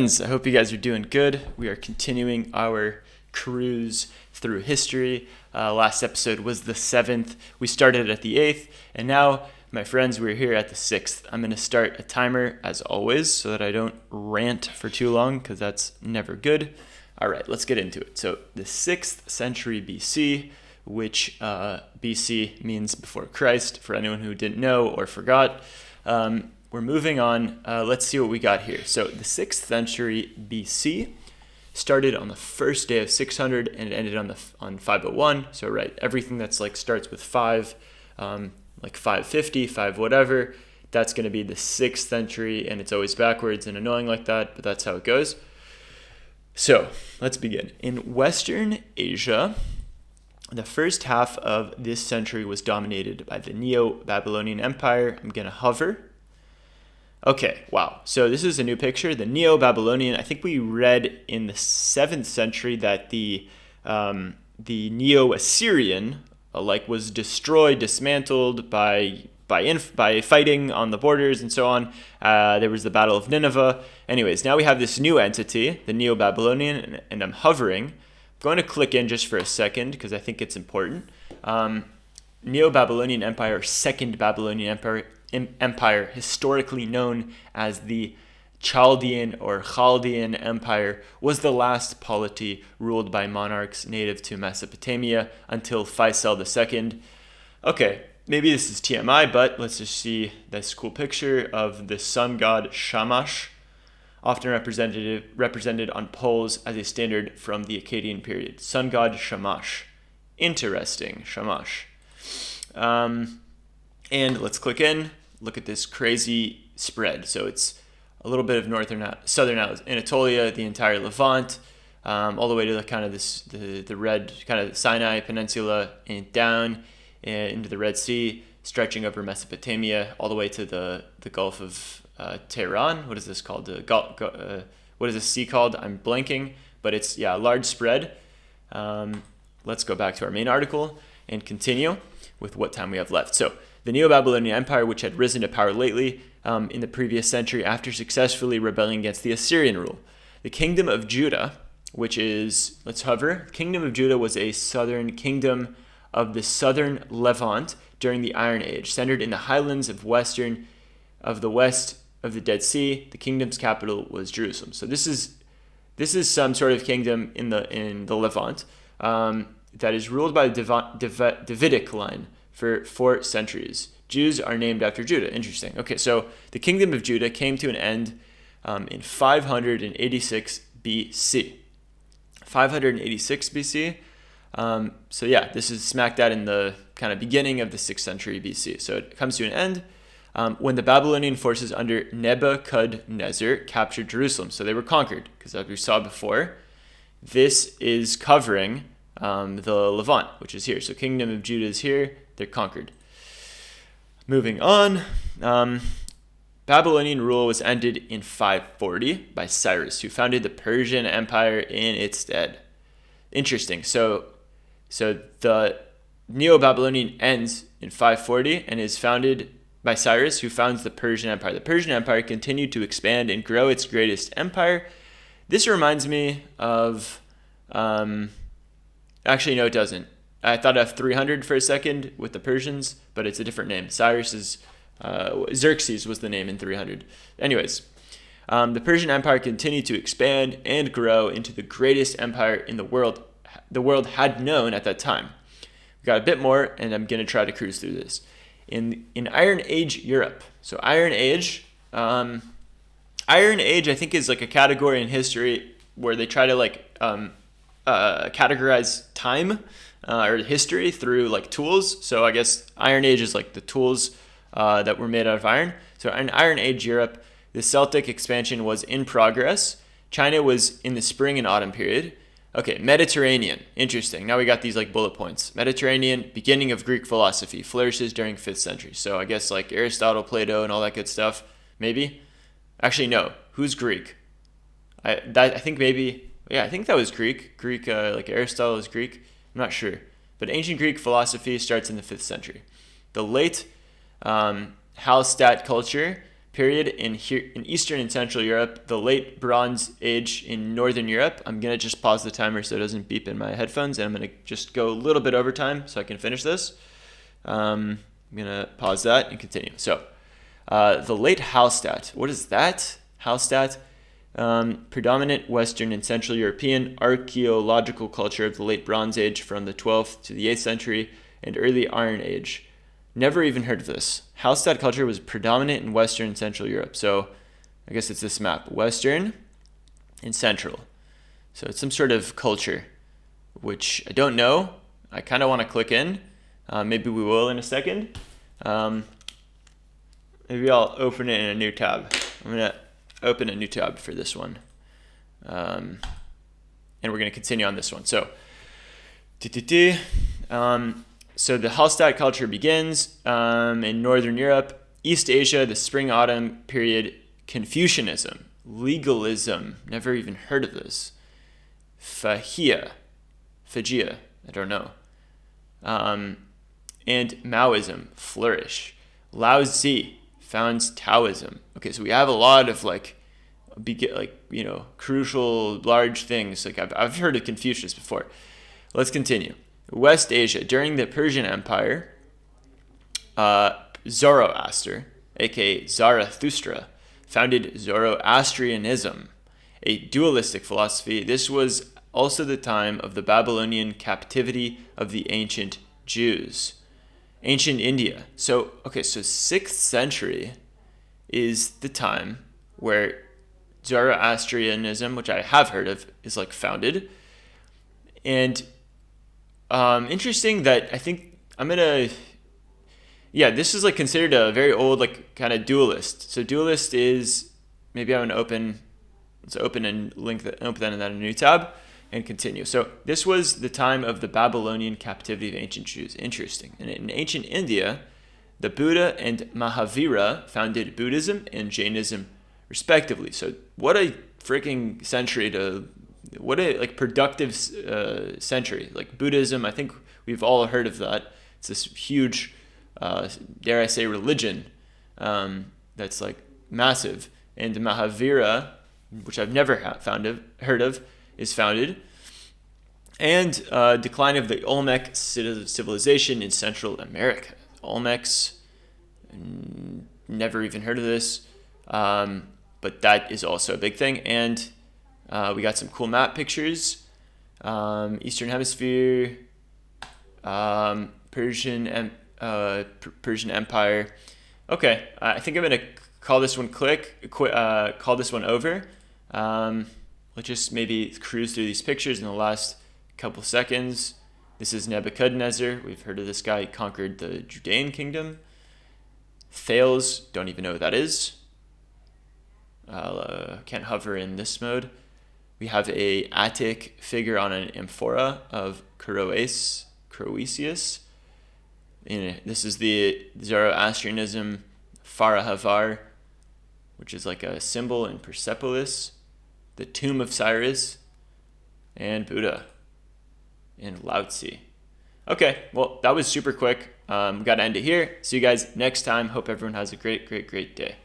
I hope you guys are doing good. We are continuing our cruise through history. Last episode was the 7th. We started at the 8th, and now, my friends, we're here at the 6th. I'm going to start a timer, as always, so that I don't rant for too long, because that's never good. All right, let's get into it. So, the 6th century BC, which BC means before Christ, for anyone who didn't know or forgot. We're moving on. Let's see what we got here. So the 6th century BC started on the first day of 600 and it ended on 501. So right, everything that's like starts with 5, like 550, 5 whatever, that's going to be the 6th century, and it's always backwards and annoying like that, but that's how it goes. So let's begin. In Western Asia, the first half of this century was dominated by the Neo-Babylonian Empire. I'm going to hover. Okay, wow. So this is a new picture. The Neo-Babylonian, I think we read in the 7th century that the Neo-Assyrian was destroyed, dismantled by fighting on the borders and so on. There was the Battle of Nineveh. Anyways, now we have this new entity, the Neo-Babylonian, and I'm hovering. I'm going to click in just for a second because I think it's important. Neo-Babylonian Empire, Second Babylonian Empire, historically known as the Chaldean or Chaldean Empire, was the last polity ruled by monarchs native to Mesopotamia until Faisal II. Okay, maybe this is TMI, but let's just see this cool picture of the sun god Shamash, often represented on poles as a standard from the Akkadian period. Sun god Shamash. Interesting, Shamash. And let's click in. Look at this crazy spread. So it's a little bit of southern Anatolia, the entire Levant, all the way to the red kind of Sinai Peninsula and down into the Red Sea, stretching over Mesopotamia, all the way to the Gulf of Tehran. What is this called? What is this sea called? I'm blanking, but it's a large spread. Let's go back to our main article and continue with what time we have left. So the Neo-Babylonian Empire, which had risen to power lately in the previous century after successfully rebelling against the Assyrian rule. The Kingdom of Judah, which is, let's hover, Kingdom of Judah was a southern kingdom of the southern Levant during the Iron Age, centered in the highlands of the west of the Dead Sea. The kingdom's capital was Jerusalem. So this is some sort of kingdom in the Levant that is ruled by the Davidic line for 4 centuries. Jews are named after Judah. Interesting. Okay, so the Kingdom of Judah came to an end in 586 BC. 586 BC. This is smack dab in the kind of beginning of the 6th century BC. So it comes to an end when the Babylonian forces under Nebuchadnezzar captured Jerusalem. So they were conquered, because as we saw before, this is covering the Levant, which is here. So Kingdom of Judah is here. They're conquered. Moving on, Babylonian rule was ended in 540 by Cyrus, who founded the Persian Empire in its stead. Interesting. So the Neo-Babylonian ends in 540 and is founded by Cyrus, who founds the Persian Empire. The Persian Empire continued to expand and grow its greatest empire. This reminds me of... Actually, no, it doesn't. I thought of 300 for a second with the Persians, but it's a different name. Xerxes was the name in 300. Anyways, the Persian Empire continued to expand and grow into the greatest empire in the world had known at that time. We got a bit more, and I'm going to try to cruise through this. In Iron Age Europe. So Iron Age, I think, is like a category in history where they try to categorize time or history through tools. So I guess Iron Age is the tools that were made out of iron. So in Iron Age Europe, the Celtic expansion was in progress. China was in the spring and autumn period. Okay, Mediterranean. Interesting. Now we got these bullet points. Mediterranean, beginning of Greek philosophy, flourishes during 5th century. So I guess Aristotle, Plato, and all that good stuff. Maybe. Actually, no. Who's Greek? I think that was Greek. Aristotle is Greek. I'm not sure. But ancient Greek philosophy starts in the 5th century. The late Hallstatt culture period in Eastern and Central Europe, the Late Bronze Age in Northern Europe. I'm going to just pause the timer so it doesn't beep in my headphones, and I'm going to just go a little bit over time so I can finish this. I'm going to pause that and continue. So, the Late Hallstatt. What is that? Hallstatt? Predominant Western and Central European archaeological culture of the Late Bronze Age from the 12th to the 8th century and early Iron Age. Never even heard of this. Hallstatt culture was predominant in Western and Central Europe. So I guess it's this map. Western and Central. So it's some sort of culture, which I don't know. I kind of want to click in. Maybe we will in a second. Maybe I'll open it in a new tab. I'm going to open a new tab for this one. And we're going to continue on this one. So, so the Hallstatt culture begins in Northern Europe, East Asia, the Spring-Autumn period, Confucianism, legalism, never even heard of this, Fagia, I don't know, and Maoism, flourish, Lao Tzu founds Taoism. Okay, so we have a lot of crucial, large things. Like I've heard of Confucius before. Let's continue. West Asia. During the Persian Empire, Zoroaster, aka Zarathustra, founded Zoroastrianism, a dualistic philosophy. This was also the time of the Babylonian captivity of the ancient Jews. Ancient India. So 6th century is the time where Zoroastrianism, which I have heard of, is founded. And interesting that I think this is considered a very old kind of dualist. So dualist is, maybe I'm gonna let's open and open that in a new tab and continue. So this was the time of the Babylonian captivity of ancient Jews. Interesting. And in ancient India, the Buddha and Mahavira founded Buddhism and Jainism respectively. So what a freaking century what a productive century. Buddhism, I think we've all heard of that. It's this huge, dare I say, religion that's massive. And Mahavira, which I've never heard of, is founded. And decline of the Olmec civilization in Central America. Olmecs, never even heard of this, but that is also a big thing. And we got some cool map pictures. Eastern Hemisphere, Persian Empire. Okay, I think I'm gonna call this one call this one over. Let's just maybe cruise through these pictures in the last couple seconds. This is Nebuchadnezzar. We've heard of this guy. He conquered the Judean kingdom. Thales, don't even know what that is. Can't hover in this mode. We have a Attic figure on an amphora of Croesus. This is the Zoroastrianism Farahavar, which is a symbol in Persepolis. The Tomb of Cyrus, and Buddha, and Lao Tzu. Okay, well, that was super quick. Got to end it here. See you guys next time. Hope everyone has a great, great, great day.